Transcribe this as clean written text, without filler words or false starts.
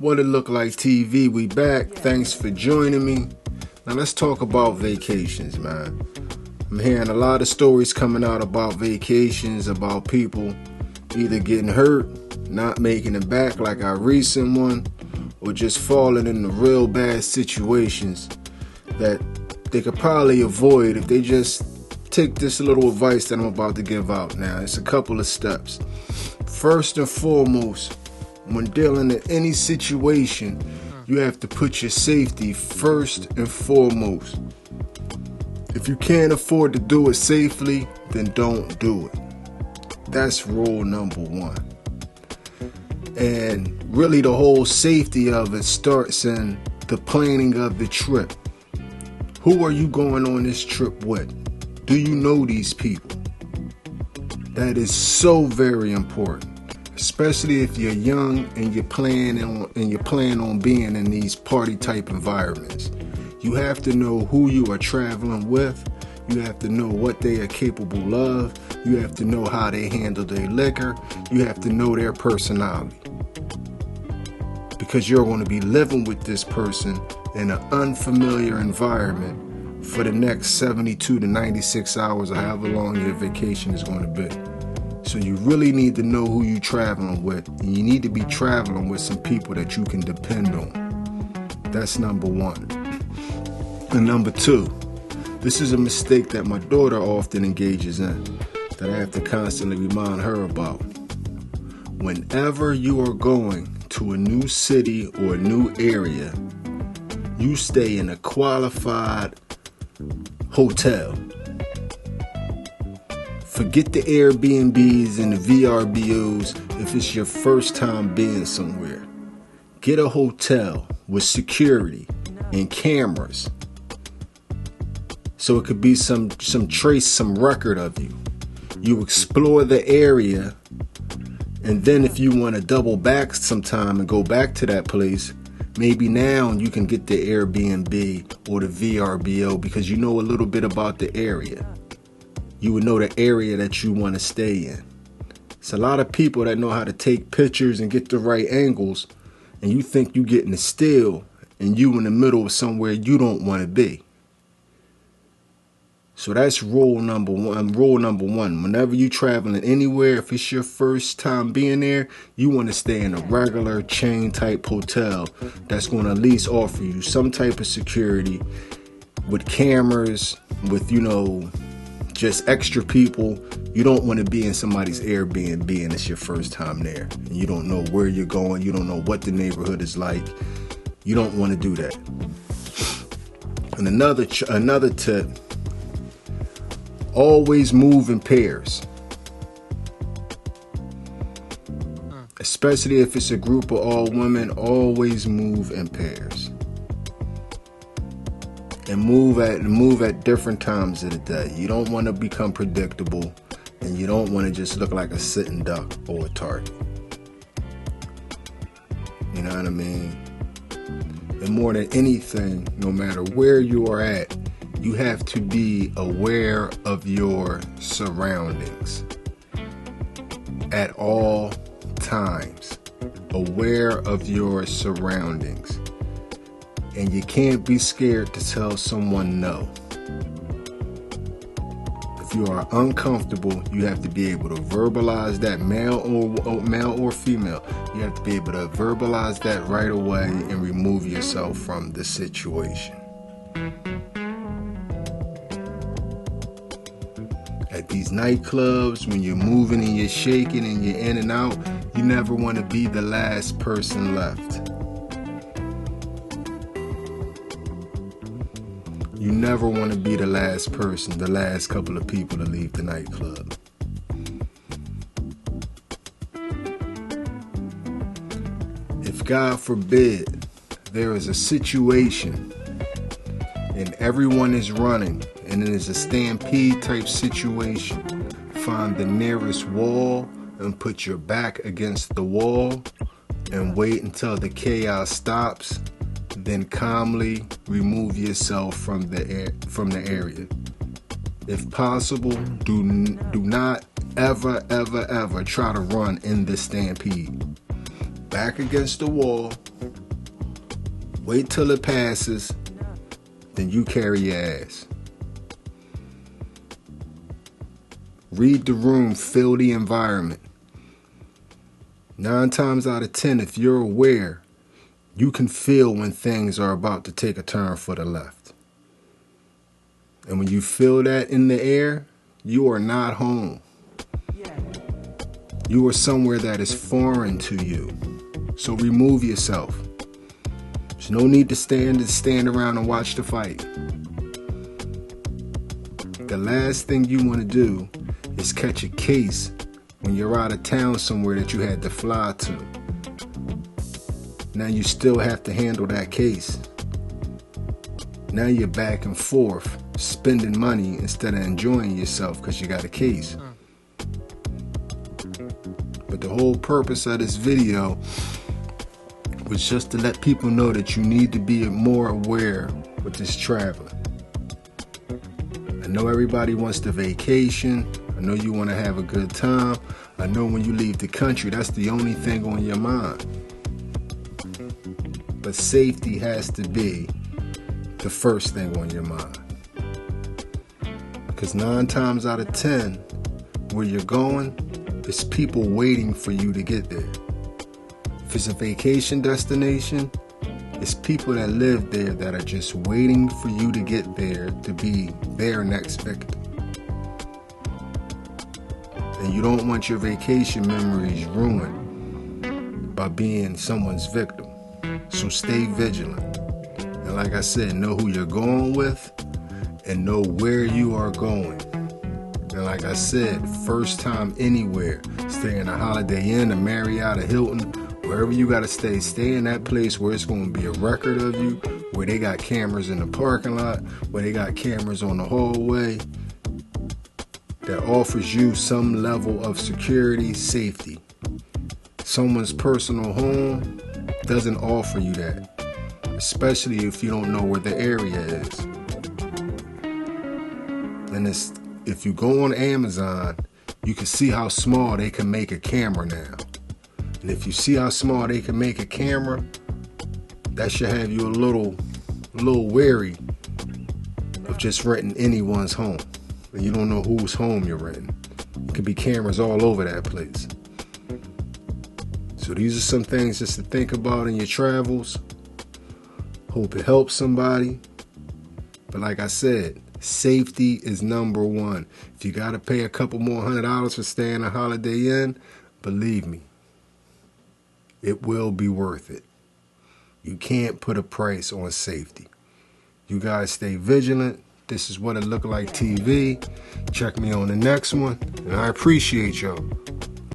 What it look like TV, we back. Thanks for joining me. Now let's talk about vacations, man. I'm hearing a lot of stories coming out about vacations, about people either getting hurt, not making it back like our recent one, or just falling into real bad situations that they could probably avoid if they just take this little advice that I'm about to give out now. It's a couple of steps. First and foremost, when dealing in any situation, you have to put your safety first and foremost. If you can't afford to do it safely, then don't do it. That's rule number one. And really the whole safety of it starts in the planning of the trip. Who are you going on this trip with? Do you know these people? That is so very important. Especially if you're young and you're planning on being in these party type environments. You have to know who you are traveling with. You have to know what they are capable of. You have to know how they handle their liquor. You have to know their personality. Because you're going to be living with this person in an unfamiliar environment for the next 72 to 96 hours or however long your vacation is going to be. So you really need to know who you're traveling with, and you need to be traveling with some people that you can depend on. That's number one. And number two, this is a mistake that my daughter often engages in, that I have to constantly remind her about. Whenever you are going to a new city or a new area, you stay in a qualified hotel. Forget the Airbnbs and the VRBOs if it's your first time being somewhere. Get a hotel with security and cameras, so it could be some trace, some record of you. You explore the area, and then if you want to double back sometime and go back to that place, maybe now you can get the Airbnb or the VRBO because you know a little bit about the area. You would know the area that you want to stay in. It's a lot of people that know how to take pictures and get the right angles, and you think you're getting a steal, and you in the middle of somewhere you don't want to be. So that's rule number one. Whenever you're traveling anywhere, if it's your first time being there, you want to stay in a regular chain type hotel that's going to at least offer you some type of security with cameras, with, just extra people. You don't want to be in somebody's Airbnb and it's your first time there. And you don't know where you're going. You don't know what the neighborhood is like. You don't want to do that. And another tip, always move in pairs. Especially if it's a group of all women, always move in pairs. And move at different times of the day. You don't want to become predictable, and you don't want to just look like a sitting duck or a target. You know what I mean? And more than anything, no matter where you are at, you have to be aware of your surroundings at all times. Aware of your surroundings. And you can't be scared to tell someone no. If you are uncomfortable, you have to be able to verbalize that, male or female. You have to be able to verbalize that right away and remove yourself from the situation. At these nightclubs, when you're moving and you're shaking and you're in and out, you never want to be the last person left. You never want to be the last person, the last couple of people to leave the nightclub. If God forbid there is a situation and everyone is running and it is a stampede type situation, find the nearest wall and put your back against the wall and wait until the chaos stops. Then calmly remove yourself from the area. If possible, do not ever try to run in this stampede. Back against the wall, Wait till it passes, then you carry your ass. Read the room, feel the environment. 9 times out of 10, if you're aware, you can feel when things are about to take a turn for the left. And when you feel that in the air, you are not home. You are somewhere that is foreign to you. So remove yourself. There's no need to stand around and watch the fight. The last thing you want to do is catch a case when you're out of town somewhere that you had to fly to. Now you still have to handle that case. Now you're back and forth, spending money instead of enjoying yourself because you got a case. But the whole purpose of this video was just to let people know that you need to be more aware with this traveling. I know everybody wants to vacation. I know you want to have a good time. I know when you leave the country, that's the only thing on your mind. But safety has to be the first thing on your mind. Because 9 times out of 10, where you're going, it's people waiting for you to get there. If it's a vacation destination, it's people that live there that are just waiting for you to get there to be their next victim. And you don't want your vacation memories ruined by being someone's victim. So stay vigilant. And like I said, know who you're going with and know where you are going. And like I said, first time anywhere, stay in a Holiday Inn, a Marriott, a Hilton, wherever you gotta stay in that place where it's gonna be a record of you, where they got cameras in the parking lot, where they got cameras on the hallway, that offers you some level of security, safety. Someone's personal home doesn't offer you that, especially if you don't know where the area is. And if you go on Amazon, you can see how small they can make a camera now. And if you see how small they can make a camera, that should have you a little wary of just renting anyone's home. And you don't know whose home you're renting. It could be cameras all over that place. So these are some things just to think about in your travels. Hope it helps somebody. But like I said, safety is number one. If you got to pay a couple more $100 for staying in a Holiday Inn, believe me, it will be worth it. You can't put a price on safety. You guys stay vigilant. This is What It Look Like TV. Check me on the next one. And I appreciate y'all.